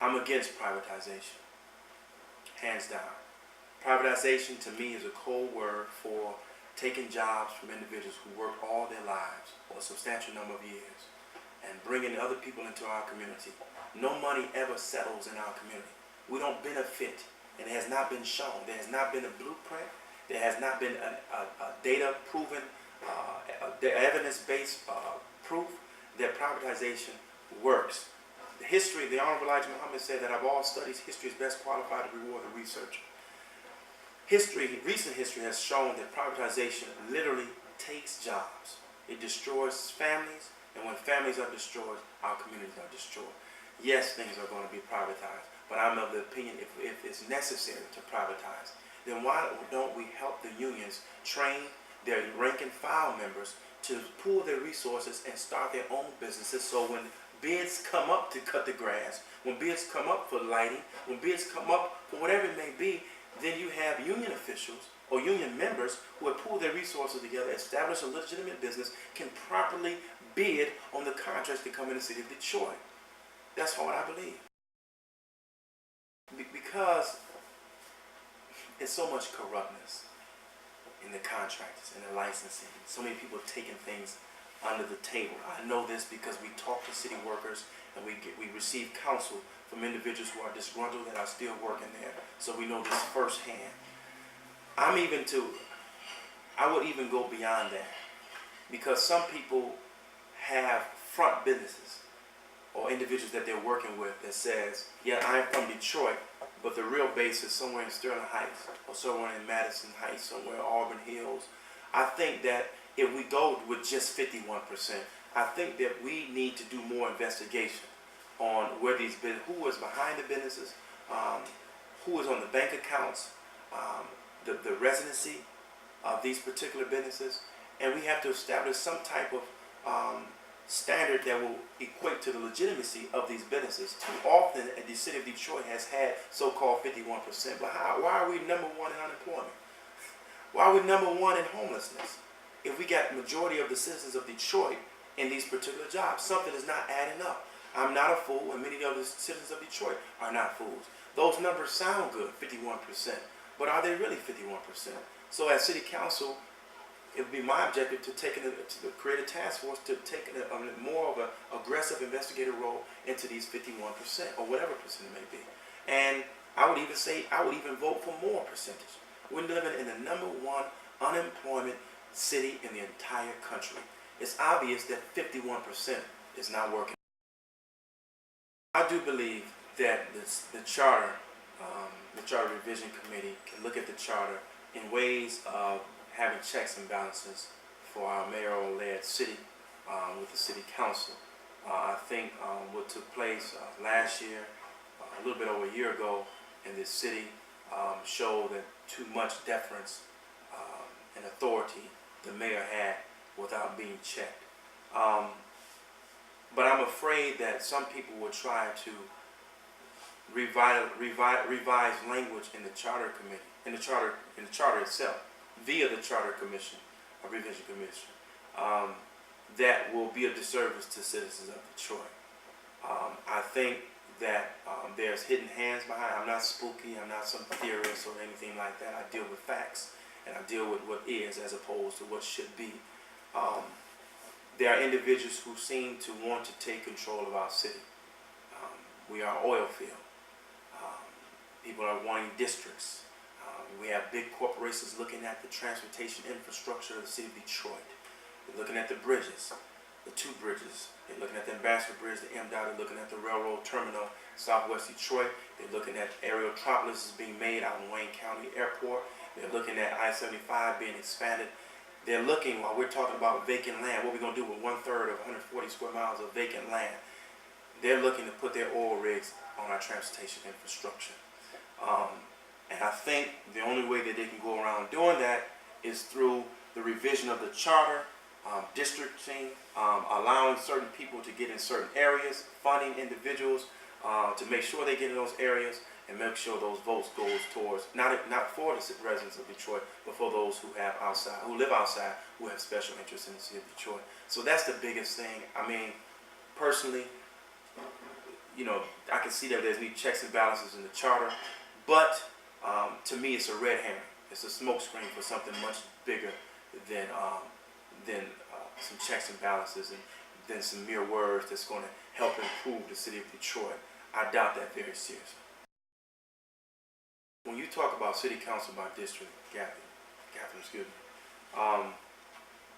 I'm against privatization, hands down. Privatization to me is a code word for taking jobs from individuals who work all their lives or a substantial number of years and bringing other people into our community. No money ever settles in our community. We don't benefit, and it has not been shown. There has not been a blueprint. There has not been a data-proven, evidence-based proof that privatization works. The history, the Honorable Elijah Muhammad said that of all studies, history is best qualified to reward the researcher. History, recent history has shown that privatization literally takes jobs. It destroys families, and when families are destroyed, our communities are destroyed. Yes, things are going to be privatized, but I'm of the opinion if it's necessary to privatize, then why don't we help the unions train their rank and file members to pool their resources and start their own businesses, so when bids come up to cut the grass, when bids come up for lighting, when bids come up for whatever it may be, then you have union officials or union members who have pooled their resources together, establish a legitimate business, can properly bid on the contracts that come in the city of Detroit. That's what I believe. Because there's so much corruptness in the contracts and the licensing. So many people taking things under the table. I know this because we talk to city workers and we receive counsel from individuals who are disgruntled that are still working there. So we know this firsthand. I would even go beyond that, because some people have front businesses or individuals that they're working with that says, yeah, I'm from Detroit, but the real base is somewhere in Sterling Heights or somewhere in Madison Heights, somewhere in Auburn Hills. I think that if we go with just 51%, I think that we need to do more investigation on where these who is behind the businesses, who is on the bank accounts, the residency of these particular businesses, and we have to establish some type of standard that will equate to the legitimacy of these businesses. Too often, the city of Detroit has had so-called 51%, but why are we number one in unemployment? Why are we number one in homelessness? If we got majority of the citizens of Detroit in these particular jobs, something is not adding up. I'm not a fool, and many of the citizens of Detroit are not fools. Those numbers sound good, 51%, but are they really 51%? So as city council, it would be my objective to create a task force to take a more of an aggressive investigative role into these 51% or whatever percent it may be. And I would even say, I would even vote for more percentage. We're living in the number one unemployment city in the entire country. It's obvious that 51% is not working. I do believe that the charter revision committee can look at the charter in ways of having checks and balances for our mayoral-led city with the city council. I think what took place last year, a little bit over a year ago in this city, showed that too much deference and authority the mayor had without being checked. But I'm afraid that some people will try to revise language in the charter committee, in the charter itself, via the charter commission, or revision commission, that will be a disservice to citizens of Detroit. I think that there's hidden hands behind. I'm not spooky. I'm not some theorist or anything like that. I deal with facts, and I deal with what is as opposed to what should be. There are individuals who seem to want to take control of our city. We are an oil field. People are wanting districts. We have big corporations looking at the transportation infrastructure of the city of Detroit. They're looking at the bridges, the two bridges. They're looking at the Ambassador Bridge, the MDOT. They're looking at the railroad terminal, Southwest Detroit. They're looking at aerotropolis being made out in Wayne County Airport. They're looking at I-75 being expanded. They're looking, while we're talking about vacant land, what we're going to do with 1/3 of 140 square miles of vacant land. They're looking to put their oil rigs on our transportation infrastructure. And I think the only way that they can go around doing that is through the revision of the charter, districting, allowing certain people to get in certain areas, funding individuals to make sure they get in those areas, and make sure those votes goes towards not for the residents of Detroit, but for those who live outside, who have special interests in the city of Detroit. So that's the biggest thing. I mean, personally, I can see that there's need checks and balances in the charter, but to me it's a red herring. It's a smokescreen for something much bigger than some checks and balances and than some mere words that's going to help improve the city of Detroit. I doubt that very seriously. When you talk about city council by district, Catherine, excuse me,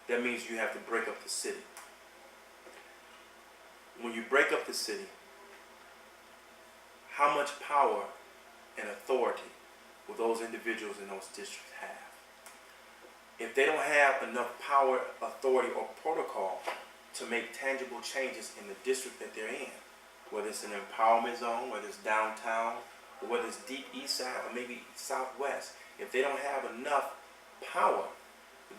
that means you have to break up the city. When you break up the city, how much power and authority will those individuals in those districts have? If they don't have enough power, authority, or protocol to make tangible changes in the district that they're in, whether it's an empowerment zone, whether it's downtown, or whether it's deep east side, or maybe southwest, if they don't have enough power,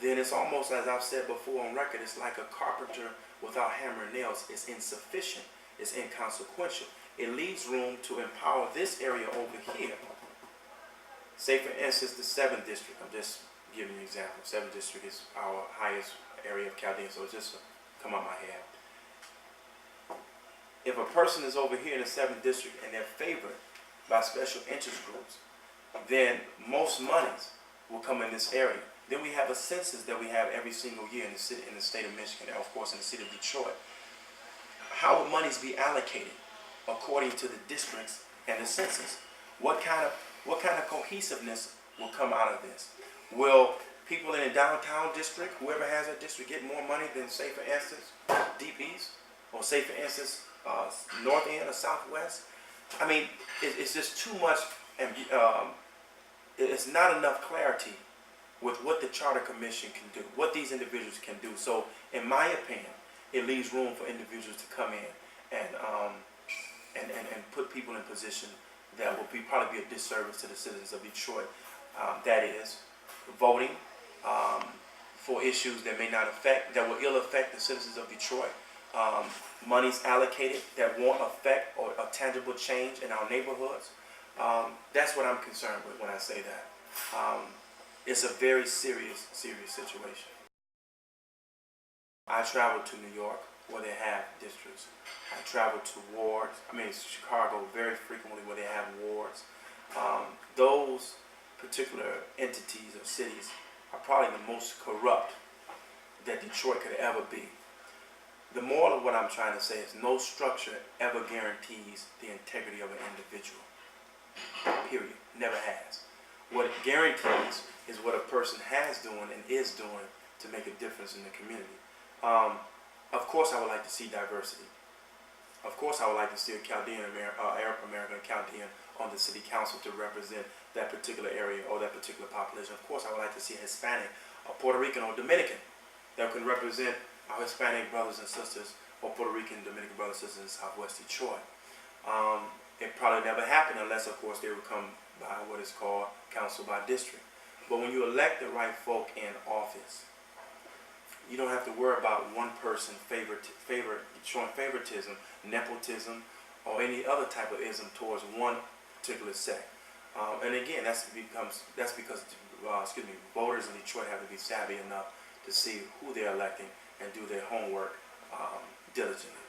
then it's almost, as I've said before on record, it's like a carpenter without hammer and nails. It's insufficient. It's inconsequential. It leaves room to empower this area over here. Say, for instance, the 7th district. I'm just giving you an example. 7th district is our highest area of Chaldean, so it's just come out my head. If a person is over here in the 7th district and they're favored by special interest groups, then most monies will come in this area. Then we have a census that we have every single year in the city, in the state of Michigan, and of course in the city of Detroit. How will monies be allocated according to the districts and the census? What kind of cohesiveness will come out of this? Will people in the downtown district, whoever has a district, get more money than, say, for instance, Deep East, or say, for instance, North End or Southwest? I mean, it's just too much, and it's not enough clarity with what the Charter Commission can do, what these individuals can do. So, in my opinion, it leaves room for individuals to come in and put people in position that will probably be a disservice to the citizens of Detroit. That is, voting for issues that will ill affect the citizens of Detroit. Monies allocated that won't affect or a tangible change in our neighborhoods. That's what I'm concerned with when I say that. It's a very serious situation. I travel to New York where they have districts. I travel to wards. Chicago very frequently where they have wards. Those particular entities or cities are probably the most corrupt that Detroit could ever be. The moral of what I'm trying to say is no structure ever guarantees the integrity of an individual. Period. Never has. What it guarantees is what a person has doing and is doing to make a difference in the community. Of course, I would like to see diversity. Of course, I would like to see a Arab American Chaldean on the city council to represent that particular area or that particular population. Of course, I would like to see a Hispanic, a Puerto Rican, or Dominican that can represent our Hispanic brothers and sisters, or Puerto Rican, Dominican brothers and sisters in Southwest Detroit. It probably never happened unless, of course, they would come by what is called council by district. But when you elect the right folk in office, you don't have to worry about one person showing favoritism, nepotism, or any other type of ism towards one particular sect. And again, that's because voters in Detroit have to be savvy enough to see who they're electing and do their homework diligently.